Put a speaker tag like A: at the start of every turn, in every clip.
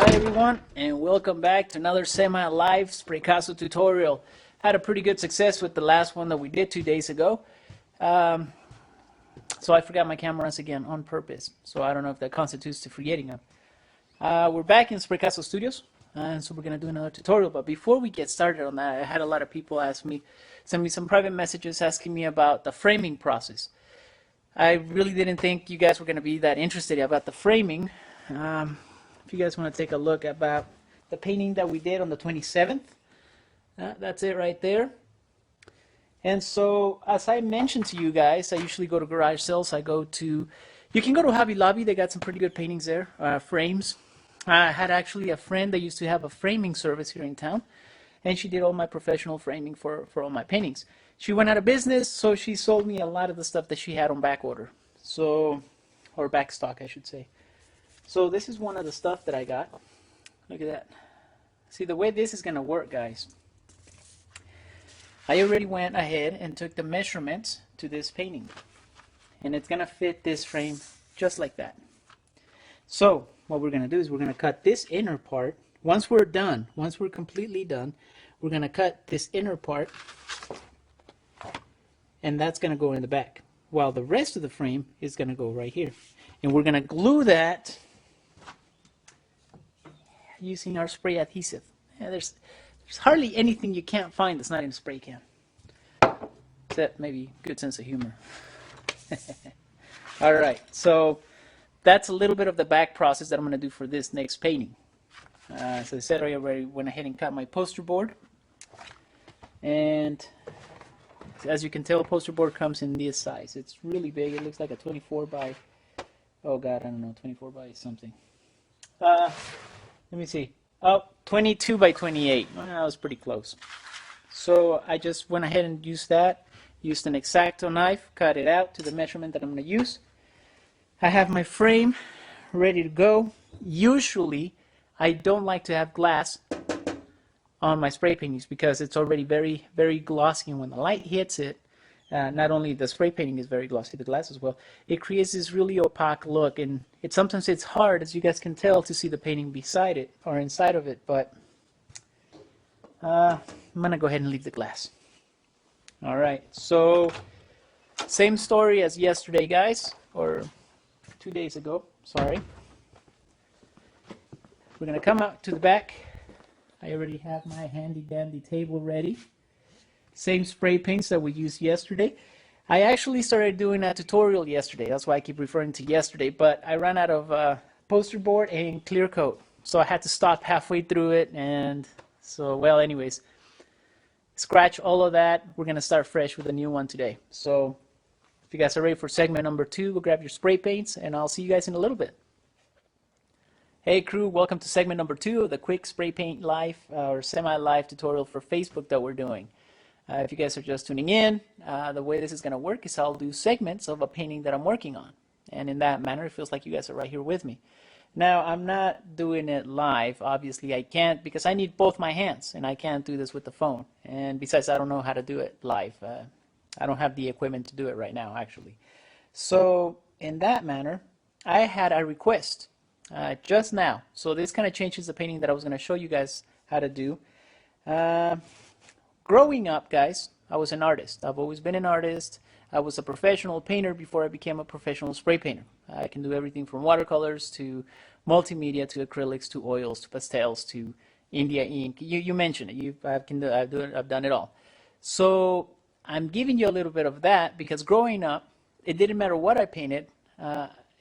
A: Hi everyone, and welcome back to another semi-live Spraycasso tutorial. Had a pretty good success with the last one that we did 2 days ago. So I forgot my camera once again on purpose. So I don't know if that constitutes to forgetting them. We're back in Spraycasso Studios, and so we're going to do another tutorial. But before we get started on that, I had a lot of people send me some private messages asking me about the framing process. I really didn't think you guys were going to be that interested about the framing. If you guys want to take a look about the painting that we did on the 27th, that's it right there. And so, as I mentioned to you guys, I usually go to garage sales. You can go to Hobby Lobby. They got some pretty good paintings there, frames. I had actually a friend that used to have a framing service here in town, and she did all my professional framing for all my paintings. She went out of business, so she sold me a lot of the stuff that she had on back order, or back stock, I should say. So this is one of the stuff that I got. Look at that. See, the way this is going to work, guys, I already went ahead and took the measurements to this painting, and it's going to fit this frame just like that. So what we're going to do is we're going to cut this inner part. Once we're completely done, we're going to cut this inner part, and that's going to go in the back, while the rest of the frame is going to go right here. And we're going to glue that using our spray adhesive. Yeah, there's hardly anything you can't find that's not in a spray can, except maybe good sense of humor. All right, so that's a little bit of the back process that I'm going to do for this next painting. As I said, I already went ahead and cut my poster board, and as you can tell, poster board comes in this size. It's really big. It looks like a 24 by, oh god, I don't know, 24 by something. Let me see. Oh, 22 by 28. Well, that was pretty close. So I just went ahead and used an X-Acto knife, cut it out to the measurement that I'm going to use. I have my frame ready to go. Usually, I don't like to have glass on my spray paintings because it's already very, very glossy, and when the light hits it, not only the spray painting is very glossy, the glass as well, it creates this really opaque look, and sometimes it's hard, as you guys can tell, to see the painting beside it or inside of it, but I'm going to go ahead and leave the glass. Alright, so same story as yesterday, guys, or 2 days ago, sorry. We're going to come out to the back. I already have my handy dandy table ready. Same spray paints that we used yesterday. I actually started doing a tutorial yesterday. That's why I keep referring to yesterday. But I ran out of poster board and clear coat. So I had to stop halfway through it. And so, well, anyways, scratch all of that. We're going to start fresh with a new one today. So if you guys are ready for segment number 2, go grab your spray paints, and I'll see you guys in a little bit. Hey crew, welcome to segment number 2 of the quick spray paint live or semi-live tutorial for Facebook that we're doing. If you guys are just tuning in, the way this is going to work is I'll do segments of a painting that I'm working on. And in that manner, it feels like you guys are right here with me. Now, I'm not doing it live. Obviously, I can't because I need both my hands, and I can't do this with the phone. And besides, I don't know how to do it live. I don't have the equipment to do it right now, actually. So, in that manner, I had a request just now. So this kind of changes the painting that I was going to show you guys how to do. Growing up, guys, I was an artist. I've always been an artist. I was a professional painter before I became a professional spray painter. I can do everything from watercolors to multimedia to acrylics to oils to pastels to India ink. You mentioned it. I've done it all. So I'm giving you a little bit of that because growing up, it didn't matter what I painted.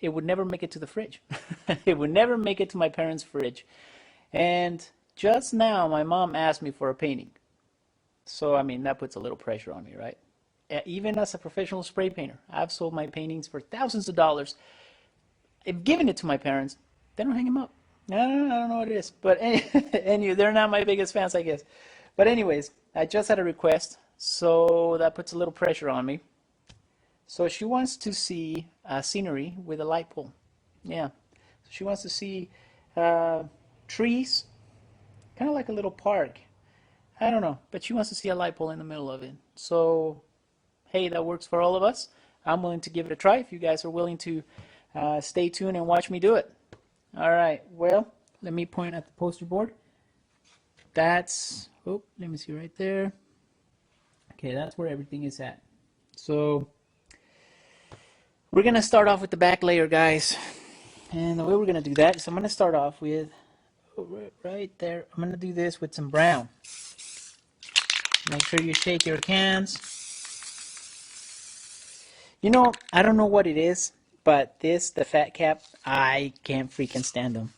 A: It would never make it to the fridge. It would never make it to my parents' fridge. And just now, my mom asked me for a painting. So, I mean, that puts a little pressure on me, right? Even as a professional spray painter, I've sold my paintings for thousands of dollars. I've given it to my parents. They don't hang them up. I don't know what it is. But anyway, they're not my biggest fans, I guess. But anyways, I just had a request, so that puts a little pressure on me. So she wants to see scenery with a light pole. Yeah. So she wants to see trees, kind of like a little park. I don't know, but she wants to see a light pole in the middle of it. So, hey, that works for all of us. I'm willing to give it a try if you guys are willing to stay tuned and watch me do it. All right, well, let me point at the poster board. That's, oh, let me see right there. Okay, that's where everything is at. So we're gonna start off with the back layer, guys. And the way we're gonna do that is I'm gonna start off with, right there, I'm gonna do this with some brown. Make sure you shake your cans. You know, I don't know what it is, but the fat cap, I can't freaking stand them.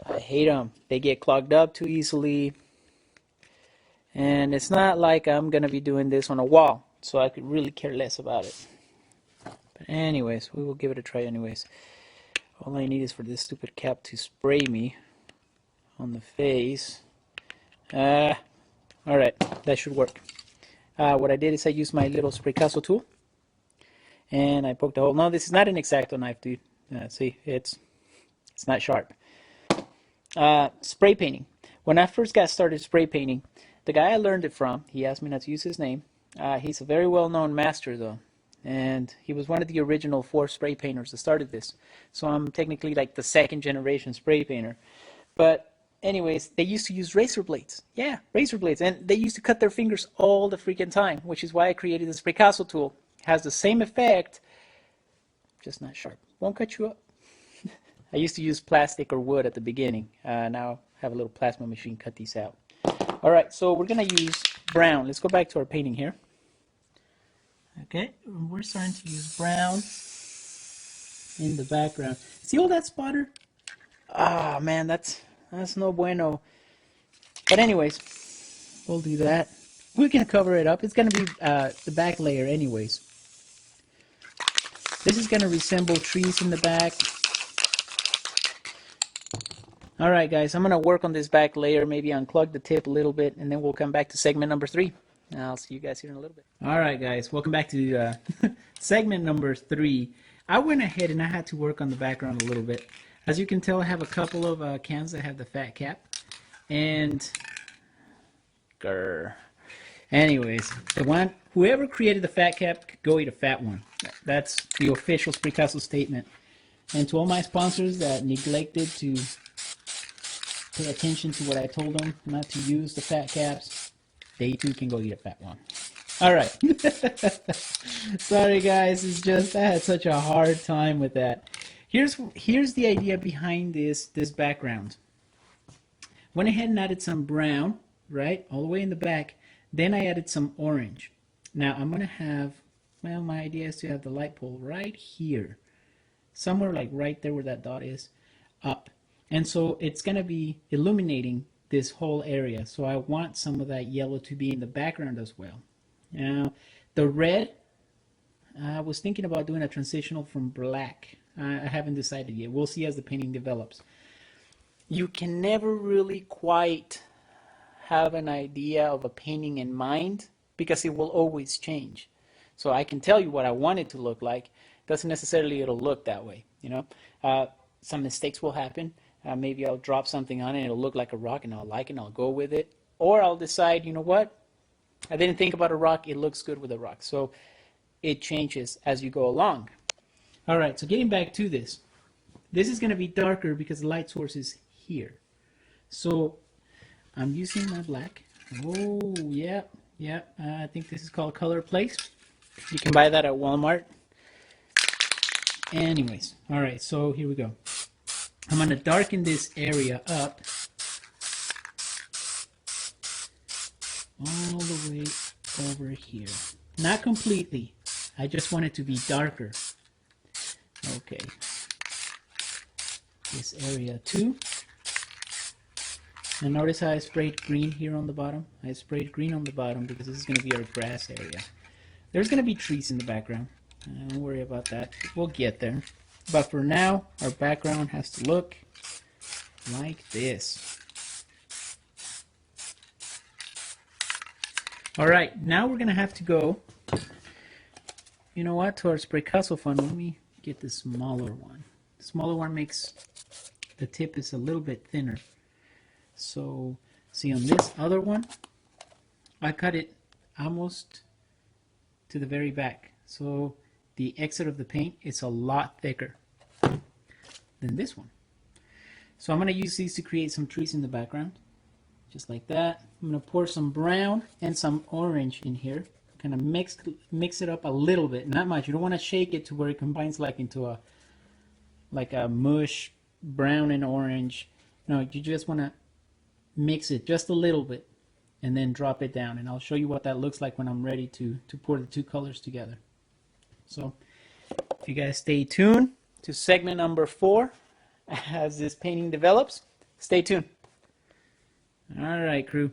A: I hate them. They get clogged up too easily. And it's not like I'm going to be doing this on a wall, so I could really care less about it. But anyways, we will give it a try anyways. All I need is for this stupid cap to spray me on the face. Alright, that should work. What I did is I used my little Spraycasso tool. And I poked a hole. No, this is not an X-Acto knife, dude. See, it's not sharp. Spray painting. When I first got started spray painting, the guy I learned it from, he asked me not to use his name. He's a very well-known master, though. And he was one of the original 4 spray painters that started this. So I'm technically like the 2nd generation spray painter. But anyways, they used to use razor blades. Yeah, razor blades. And they used to cut their fingers all the freaking time, which is why I created the Spraycasso tool. Has the same effect, just not sharp. Won't cut you up. I used to use plastic or wood at the beginning. Now I have a little plasma machine cut these out. All right, so we're going to use brown. Let's go back to our painting here. Okay, we're starting to use brown in the background. See all that spotter? Ah, man, that's no bueno. But anyways, we'll do that. We're going to cover it up. It's going to be the back layer anyways. This is going to resemble trees in the back. Alright guys, I'm going to work on this back layer, maybe unclog the tip a little bit, and then we'll come back to segment number 3. I'll see you guys here in a little bit. Alright guys, welcome back to segment number 3. I went ahead and I had to work on the background a little bit. As you can tell, I have a couple of cans that have the fat cap. And anyways, whoever created the fat cap could go eat a fat one. That's the official Spraycasso statement. And to all my sponsors that neglected to pay attention to what I told them not to use the fat caps, they too can go eat a fat one. All right. Sorry guys, it's just I had such a hard time with that. Here's the idea behind this background. Went ahead and added some brown, right, all the way in the back. Then I added some orange. Now I'm going to have, well, my idea is to have the light pole right here. Somewhere like right there where that dot is, up. And so it's going to be illuminating this whole area. So I want some of that yellow to be in the background as well. Now, the red, I was thinking about doing a transitional from black. I haven't decided yet. We'll see as the painting develops. You can never really quite have an idea of a painting in mind because it will always change. So I can tell you what I want it to look like. Doesn't necessarily it'll look that way, you know. Some mistakes will happen. Maybe I'll drop something on it and it'll look like a rock and I'll like it and I'll go with it. Or I'll decide, you know what, I didn't think about a rock, it looks good with a rock. So it changes as you go along. Alright, so getting back to this. This is going to be darker because the light source is here. So I'm using my black. Oh, yeah. I think this is called Color Place. You can buy that at Walmart. Anyways, alright, so here we go. I'm going to darken this area up all the way over here. Not completely. I just want it to be darker. Okay. This area too. And notice how I sprayed green here on the bottom? I sprayed green on the bottom because this is going to be our grass area. There's going to be trees in the background. Don't worry about that. We'll get there. But for now, our background has to look like this. Alright, now we're going to have to go, you know what, to our Spraycasso funnel. Let me get the smaller one. The smaller one makes the tip is a little bit thinner. So, see on this other one, I cut it almost to the very back. So the exit of the paint is a lot thicker than this one. So I'm going to use these to create some trees in the background. Just like that. I'm going to pour some brown and some orange in here. Kind of mix it up a little bit, not much. You don't want to shake it to where it combines like into a mush, brown and orange. No, you just want to mix it just a little bit and then drop it down. And I'll show you what that looks like when I'm ready to pour the two colors together. So if you guys stay tuned to segment number 4 as this painting develops, stay tuned. All right, crew.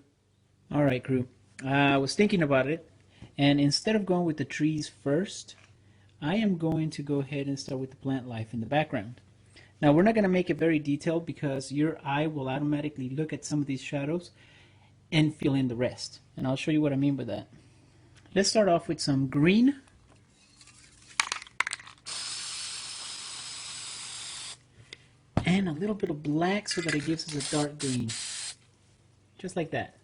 A: All right, crew. I was thinking about it, and instead of going with the trees first, I am going to go ahead and start with the plant life in the background. Now, we're not going to make it very detailed because your eye will automatically look at some of these shadows and fill in the rest. And I'll show you what I mean by that. Let's start off with some green. And a little bit of black so that it gives us a dark green. Just like that.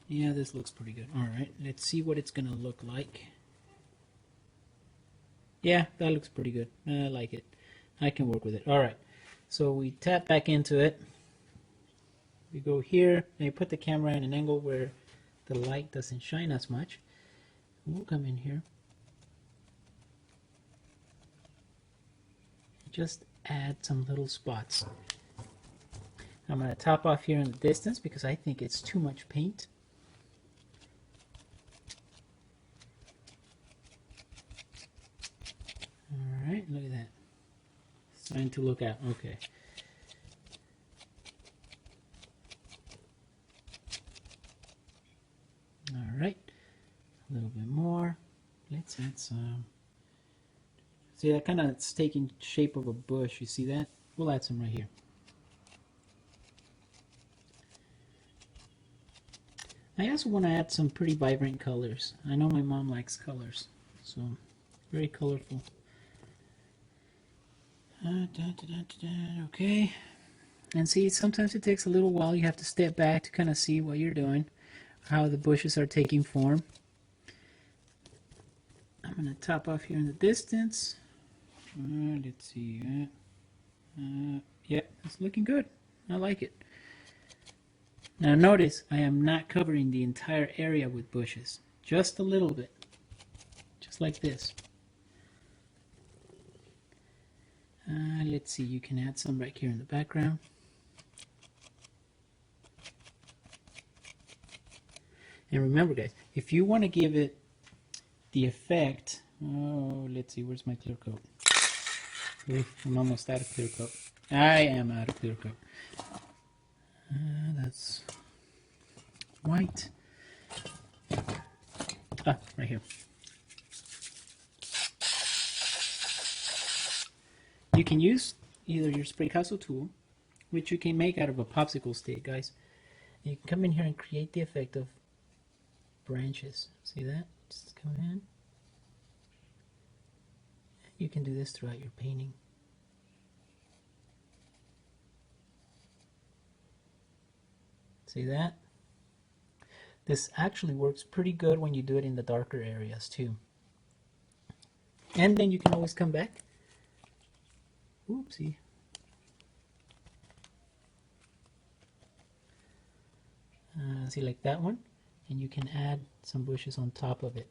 A: Yeah, this looks pretty good. All right, let's see what it's going to look like. Yeah, that looks pretty good. I like it. I can work with it. All right, so we tap back into it. We go here, and you put the camera in an angle where the light doesn't shine as much. We'll come in here. Just add some little spots. I'm going to top off here in the distance because I think it's too much paint. Alright, look at that. It's starting to look out. Okay. Alright, a little bit more. Let's add some. See, that kind of it's taking shape of a bush. You see that? We'll add some right here. I also want to add some pretty vibrant colors. I know my mom likes colors, so very colorful. Okay, and see, sometimes it takes a little while. You have to step back to kind of see what you're doing, how the bushes are taking form. I'm going to top off here in the distance. Let's see. Yeah, it's looking good. I like it. Now notice I am not covering the entire area with bushes, just a little bit, just like this. Let's see, you can add some right here in the background. And remember guys, if you want to give it the effect, oh, let's see, where's my clear coat? I'm almost out of clear coat. I am out of clear coat. That's white. Ah, right here. You can use either your Spraycasso tool, which you can make out of a popsicle stick, guys. You can come in here and create the effect of branches. See that? Just come in. You can do this throughout your painting. See that? This actually works pretty good when you do it in the darker areas too. And then you can always come back. Oopsie. See, like that one, and you can add some bushes on top of it.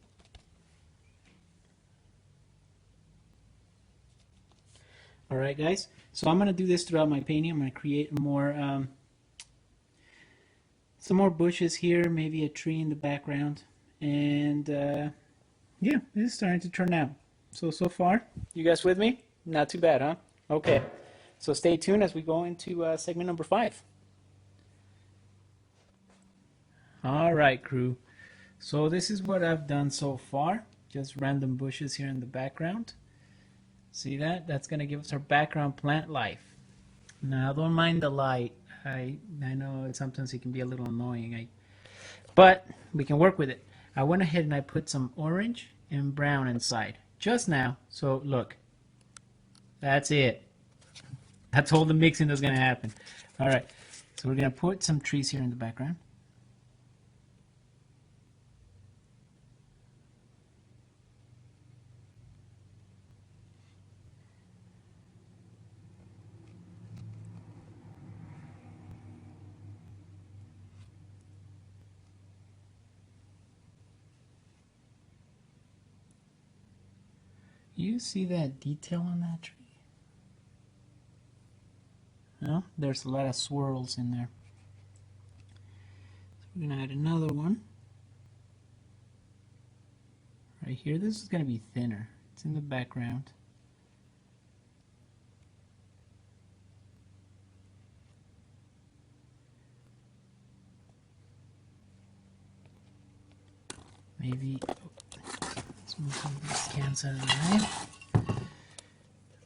A: Alright guys, so I'm going to do this throughout my painting. I'm going to create more some more bushes here, maybe a tree in the background, and yeah, this is starting to turn out. So far, you guys with me? Not too bad, huh? Okay, so stay tuned as we go into segment number 5. Alright crew, so this is what I've done so far, just random bushes here in the background. See that? That's going to give us our background plant life. Now don't mind the light. I know sometimes it can be a little annoying, but we can work with it. I went ahead and I put some orange and brown inside just now. So look, that's it. That's all the mixing that's going to happen. All right, so we're going to put some trees here in the background. you see that detail on that tree? No? There's a lot of swirls in there. So we're going to add another one. Right here, this is going to be thinner. It's in the background. Maybe, let's move some of these cans out of the way.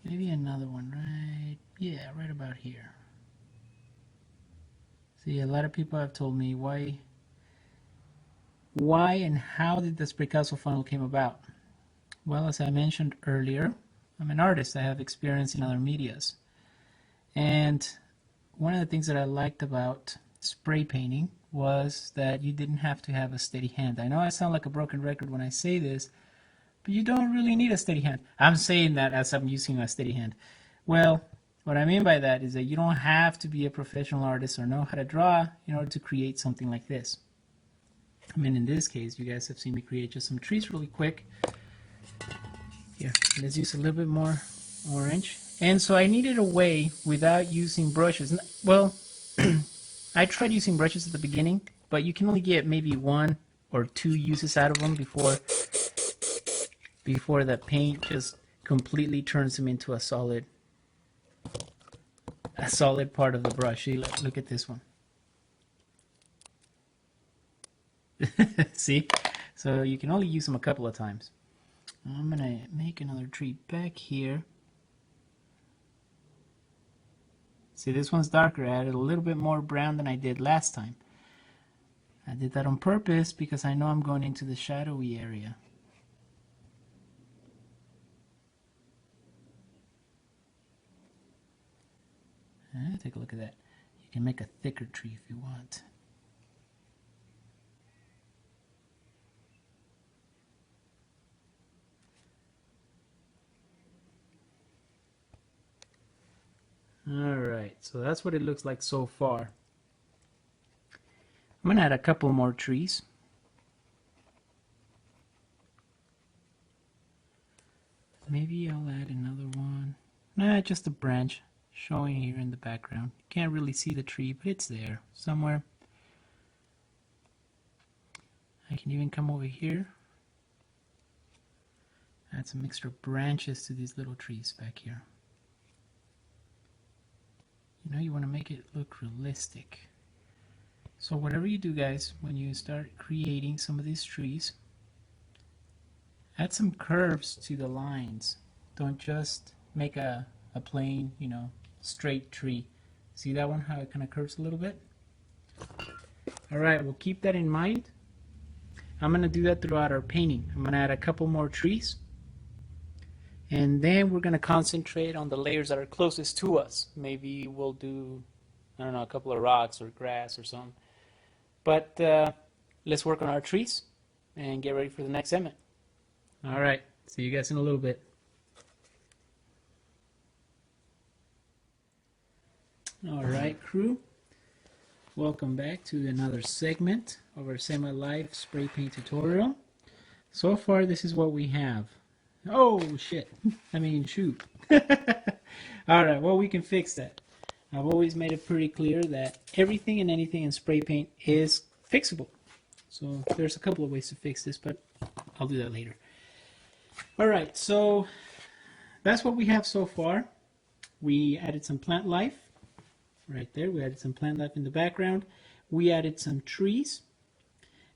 A: Maybe another one right, yeah, right about here. See, a lot of people have told me why and how did the Spraycasso funnel came about? Well, as I mentioned earlier, I'm an artist. I have experience in other medias. And one of the things that I liked about spray painting was that you didn't have to have a steady hand. I know I sound like a broken record when I say this, but you don't really need a steady hand. I'm saying that as I'm using a steady hand. Well, what I mean by that is that you don't have to be a professional artist or know how to draw in order to create something like this. I mean, in this case, you guys have seen me create just some trees really quick. Here, let's use a little bit more orange. And so I needed a way without using brushes. Well, I tried using brushes at the beginning, but you can only get maybe 1 or 2 uses out of them before the paint just completely turns them into a solid part of the brush. See, look at this one. See? So you can only use them a couple of times. I'm going to make another tree back here. See, this one's darker. I added a little bit more brown than I did last time. I did that on purpose because I know I'm going into the shadowy area. Take a look at that. You can make a thicker tree if you want. Alright, so that's what it looks like so far. I'm going to add a couple more trees. Maybe I'll add another one. Nah, just a branch showing here in the background. You can't really see the tree, but it's there somewhere. I can even come over here. Add some extra branches to these little trees back here. You know, you want to make it look realistic. So whatever you do, guys, when you start creating some of these trees, add some curves to the lines. Don't just make a plain, you know, straight tree. See that one, how it kind of curves a little bit? Alright, we'll keep that in mind. I'm going to do that throughout our painting. I'm going to add a couple more trees. And then we're going to concentrate on the layers that are closest to us. Maybe we'll do, I don't know, a couple of rocks or grass or something. But let's work on our trees and get ready for the next segment. All right, see you guys in a little bit. All right, crew. Welcome back to another segment of our semi-live spray paint tutorial. So far, this is what we have. Oh, shit. I mean, shoot. Alright, well, we can fix that. I've always made it pretty clear that everything and anything in spray paint is fixable. So there's a couple of ways to fix this, but I'll do that later. Alright, so that's what we have so far. We added some plant life right there. We added some plant life in the background. We added some trees.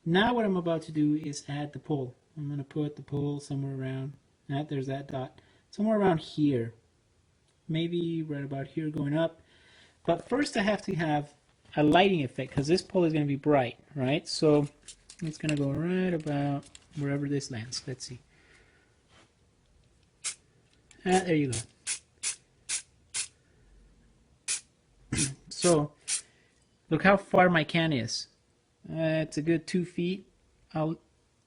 A: Now what I'm about to do is add the pole. I'm going to put the pole somewhere around. There's that dot. Somewhere around here. Maybe right about here going up. But first I have to have a lighting effect because this pole is going to be bright, right? So it's going to go right about wherever this lands. Let's see. There you go. So look how far my can is. It's a good 2 feet. I'll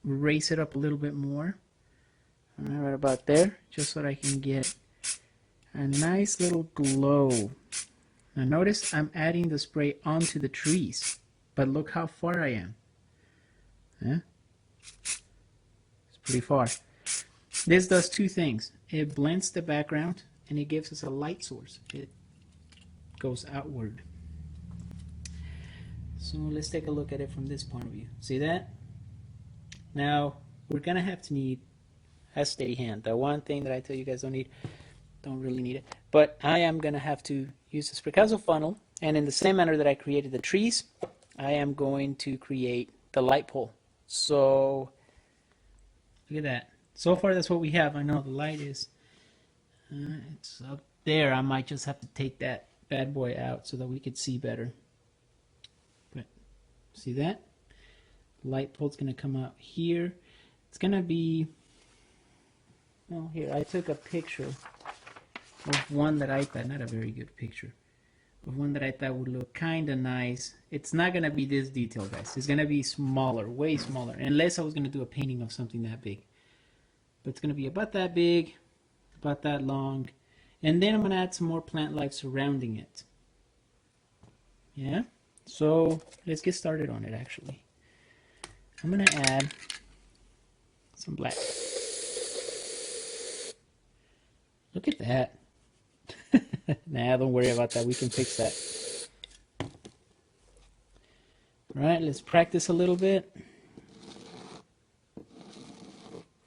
A: raise it up a little bit more. Right about there, just so that I can get a nice little glow. Now notice I'm adding the spray onto the trees, but look how far I am. Yeah? It's pretty far. This does 2 things. it blends the background and it gives us a light source. It goes outward. So let's take a look at it from this point of view. See that? Now we're gonna have to need a steady hand. The one thing that I tell you guys don't really need it. But I am gonna have to use the Spraycasso funnel, and in the same manner that I created the trees, I am going to create the light pole. So look at that. So far that's what we have. I know the light is it's up there. I might just have to take that bad boy out so that we could see better. But see that? The light pole's gonna come out here. It's gonna be, well, here I took a picture of one that I thought, not a very good picture, of one that I thought would look kind of nice. It's not gonna be this detailed, guys. It's gonna be smaller, way smaller, unless I was gonna do a painting of something that big. But it's gonna be about that big, about that long, and then I'm gonna add some more plant life surrounding it. Yeah, so let's get started on it. Actually, I'm gonna add some black. Look at that. Nah, don't worry about that. We can fix that. All right, let's practice a little bit.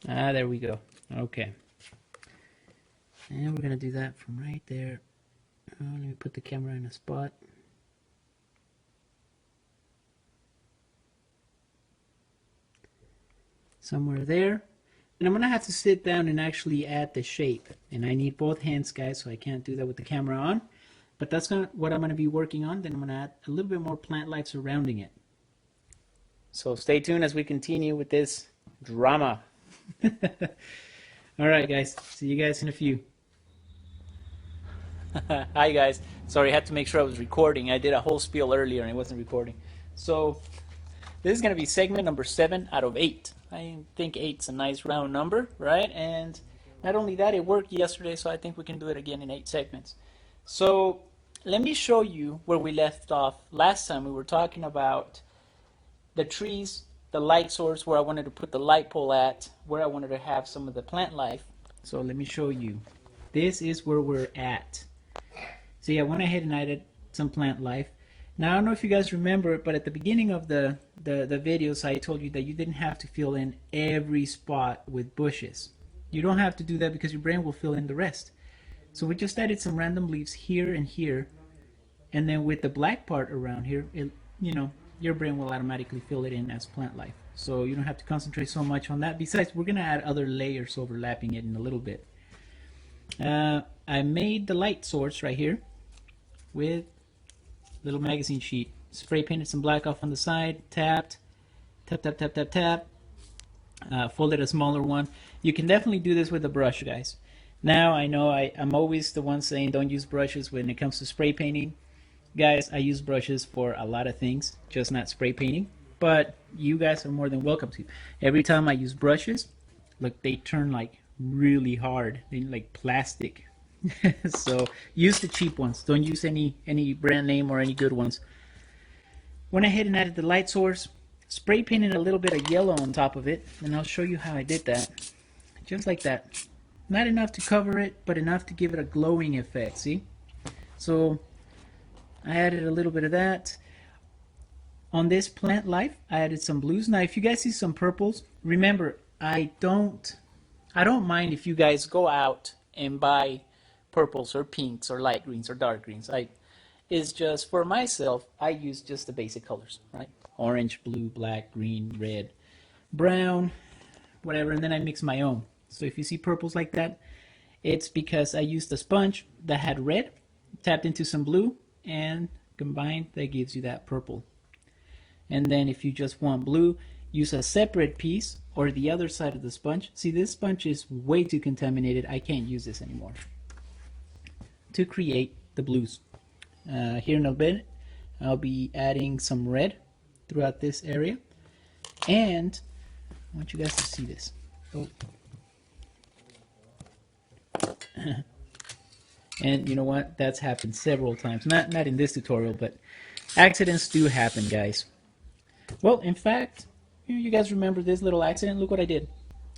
A: Ah, there we go. Okay. And we're going to do that from right there. Let me put the camera in a spot. Somewhere there. And I'm going to have to sit down and actually add the shape. And I need both hands, guys, so I can't do that with the camera on. But that's what I'm going to be working on. Then I'm going to add a little bit more plant life surrounding it. So stay tuned as we continue with this drama. All right, guys. See you guys in a few. Hi, guys. Sorry, I had to make sure I was recording. I did a whole spiel earlier and it wasn't recording. So this is going to be segment number 7 out of 8. I think 8's a nice round number, right? And not only that, it worked yesterday, so I think we can do it again in 8 segments. So let me show you where we left off last time. We were talking about the trees, the light source, where I wanted to put the light pole at, where I wanted to have some of the plant life. So let me show you. This is where we're at. See, I went ahead and added some plant life. Now, I don't know if you guys remember, but at the beginning of the videos, I told you that you didn't have to fill in every spot with bushes. You don't have to do that because your brain will fill in the rest. So we just added some random leaves here and here, and then with the black part around here, your brain will automatically fill it in as plant life. So you don't have to concentrate so much on that. Besides, we're going to add other layers overlapping it in a little bit. I made the light source right here with little magazine sheet. Spray painted some black off on the side, tapped, tap, tap, tap, tap, tap. Folded a smaller one. You can definitely do this with a brush, guys. Now, I know I'm always the one saying don't use brushes when it comes to spray painting. Guys, I use brushes for a lot of things, just not spray painting. But you guys are more than welcome to. Every time I use brushes, look, they turn like really hard. They're like plastic. So use the cheap ones. Don't use any brand name or any good ones. Went ahead and added the light source. Spray painted a little bit of yellow on top of it, and I'll show you how I did that. Just like that. Not enough to cover it, but enough to give it a glowing effect, see? So I added a little bit of that. On this plant life, I added some blues. Now, if you guys see some purples, remember, I don't mind if you guys go out and buy purples or pinks or light greens or dark greens. It's just for myself, I use just the basic colors, right? Orange, blue, black, green, red, brown, whatever, and then I mix my own. So if you see purples like that, it's because I used a sponge that had red, tapped into some blue, and combined, that gives you that purple. And then if you just want blue, use a separate piece or the other side of the sponge. See, this sponge is way too contaminated. I can't use this anymore. To create the blues. Here in a bit, I'll be adding some red throughout this area. And I want you guys to see this. Oh. And you know what? That's happened several times. Not in this tutorial, but accidents do happen, guys. Well, in fact, you guys remember this little accident? Look what I did.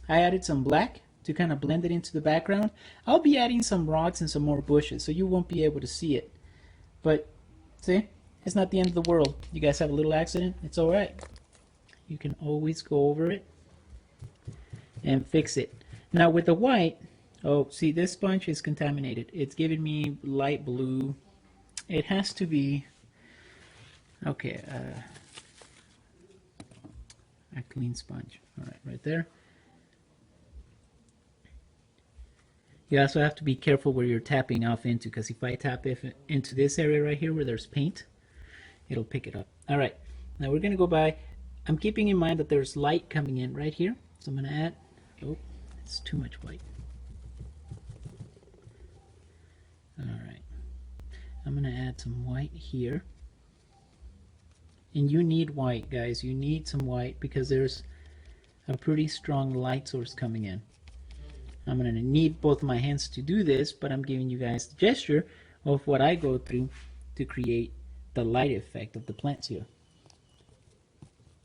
A: I added some black to kind of blend it into the background. I'll be adding some rocks and some more bushes, so you won't be able to see it. But see, it's not the end of the world. You guys have a little accident, it's all right. You can always go over it and fix it. Now with the white, oh, see, this sponge is contaminated. It's giving me light blue. It has to be, okay, a clean sponge. All right, right there. You also have to be careful where you're tapping off into, because if I tap into this area right here where there's paint, it'll pick it up. All right, now we're gonna go by, I'm keeping in mind that there's light coming in right here. So I'm gonna add, oh, it's too much white. All right, I'm gonna add some white here. And you need white, guys, you need some white because there's a pretty strong light source coming in. I'm going to need both my hands to do this, but I'm giving you guys the gesture of what I go through to create the light effect of the plants here.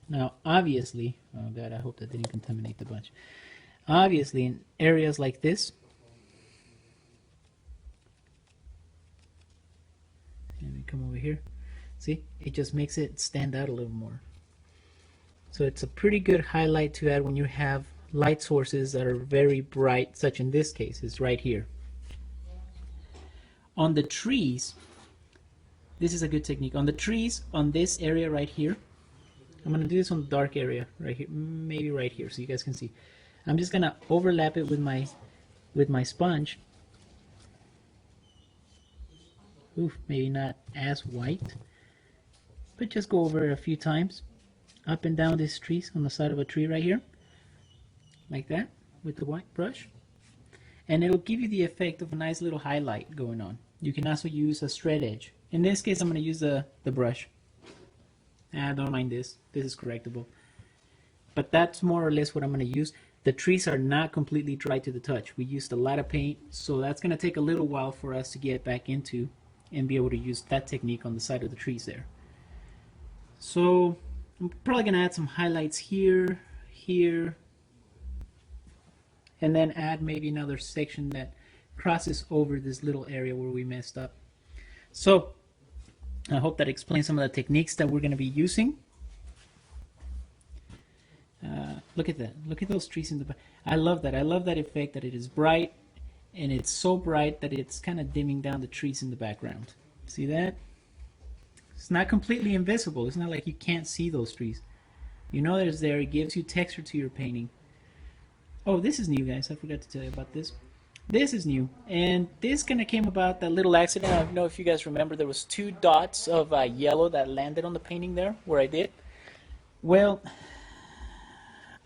A: Now, obviously, oh God, I hope that didn't contaminate the bunch. Obviously, in areas like this, let me come over here. See, it just makes it stand out a little more. So it's a pretty good highlight to add when you have light sources that are very bright, such in this case is right here. On the trees, this is a good technique. On the trees, on this area right here, I'm going to do this on the dark area right here, maybe right here, so you guys can see. I'm just going to overlap it with my sponge. Oof, maybe not as white, but just go over it a few times, up and down these trees on the side of a tree right here. Like that with the white brush, and it'll give you the effect of a nice little highlight going on. You can also use a straight edge. In this case, I'm going to use the brush. Don't mind this. This is correctable. But that's more or less what I'm going to use. The trees are not completely dry to the touch. We used a lot of paint, so that's going to take a little while for us to get back into and be able to use that technique on the side of the trees there. So I'm probably going to add some highlights here, here, and then add maybe another section that crosses over this little area where we messed up. So I hope that explains some of the techniques that we're going to be using. Look at that. Look at those trees in the back. I love that. I love that effect that it is bright, and it's so bright that it's kind of dimming down the trees in the background. See that? It's not completely invisible. It's not like you can't see those trees. You know that it's there. It gives you texture to your painting. Oh, this is new, guys. I forgot to tell you about this. This is new, and this kind of came about that little accident. I don't know if you guys remember, there was 2 dots of yellow that landed on the painting there where I did. Well,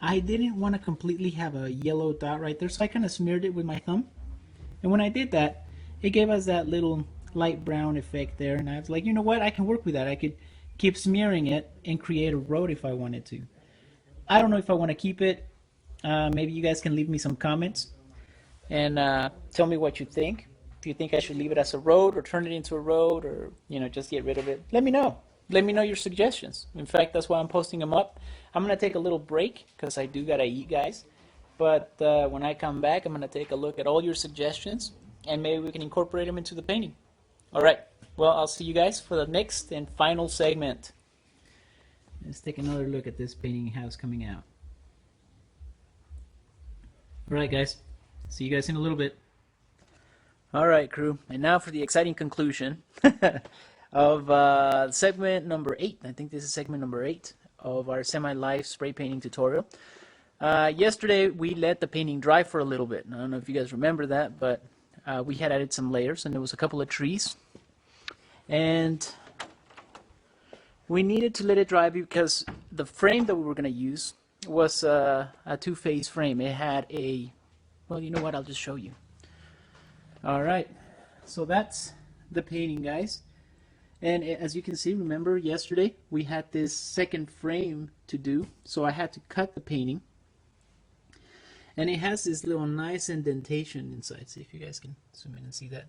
A: I didn't want to completely have a yellow dot right there, so I kind of smeared it with my thumb. And when I did that, it gave us that little light brown effect there, and I was like, you know what? I can work with that. I could keep smearing it and create a road if I wanted to. I don't know if I want to keep it. Maybe you guys can leave me some comments and tell me what you think. If you think I should leave it as a road or turn it into a road, or just get rid of it, let me know. Let me know your suggestions. In fact, that's why I'm posting them up. I'm gonna take a little break because I do gotta eat, guys. But when I come back, I'm gonna take a look at all your suggestions, and maybe we can incorporate them into the painting. All right. Well, I'll see you guys for the next and final segment. Let's take another look at this painting house coming out. Alright guys, see you guys in a little bit. Alright crew, and now for the exciting conclusion of segment number 8. I think this is segment number 8 of our semi-live spray painting tutorial. Yesterday we let the painting dry for a little bit. I don't know if you guys remember that, but we had added some layers, and there was a couple of trees. And we needed to let it dry because the frame that we were going to use was a two-phase frame. It had a, well, you know what, I'll just show you. Alright, so that's the painting, guys. And as you can see, remember yesterday we had this second frame to do, so I had to cut the painting. And it has this little nice indentation inside. See if you guys can zoom in and see that.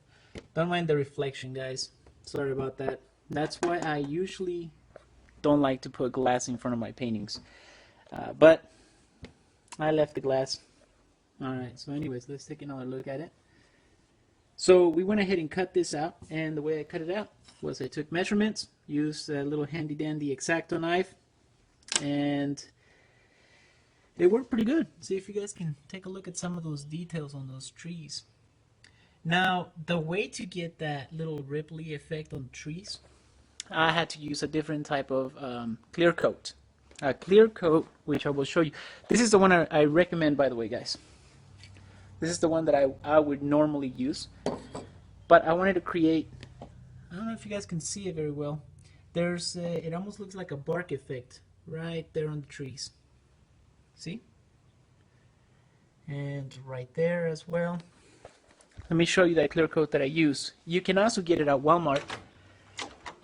A: Don't mind the reflection, guys. Sorry about that. That's why I usually don't like to put glass in front of my paintings. But I left the glass Alright, so anyways, let's take another look at it. So we went ahead and cut this out, and the way I cut it out was I took measurements, used a little handy dandy X-Acto knife, and it worked pretty good. See if you guys can take a look at some of those details on those trees. Now, the way to get that little ripply effect on trees, I had to use a different type of clear coat. A clear coat, which I will show you. This is the one I recommend, by the way, guys. This is the one that I would normally use. But I wanted to create, I don't know if you guys can see it very well. There's, it almost looks like a bark effect right there on the trees. See? And right there as well. Let me show you that clear coat that I use. You can also get it at Walmart.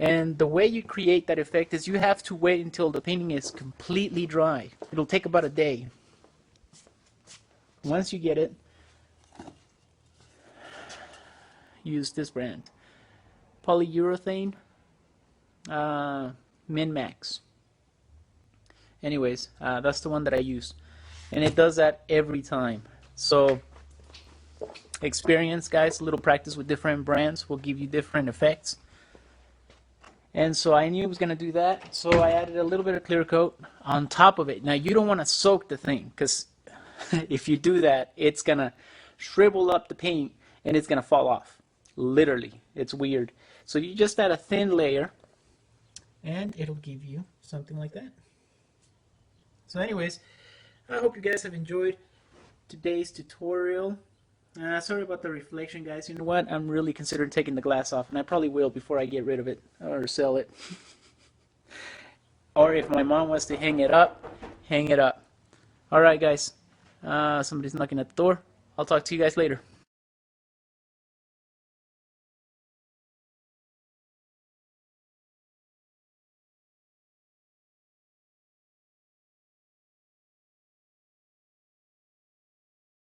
A: And the way you create that effect is you have to wait until the painting is completely dry. It'll take about a day. Once you get it, use this brand. Polyurethane Min-Max. Anyways, that's the one that I use. And it does that every time. So, experience, guys, a little practice with different brands will give you different effects. And so I knew it was going to do that, so I added a little bit of clear coat on top of it. Now you don't want to soak the thing, because if you do that, it's going to shrivel up the paint and it's going to fall off. Literally, it's weird. So you just add a thin layer and it'll give you something like that. So anyways, I hope you guys have enjoyed today's tutorial. Sorry about the reflection, guys. You know what? I'm really considering taking the glass off, and I probably will before I get rid of it or sell it. Or if my mom wants to hang it up, hang it up. All right, guys. Somebody's knocking at the door. I'll talk to you guys later.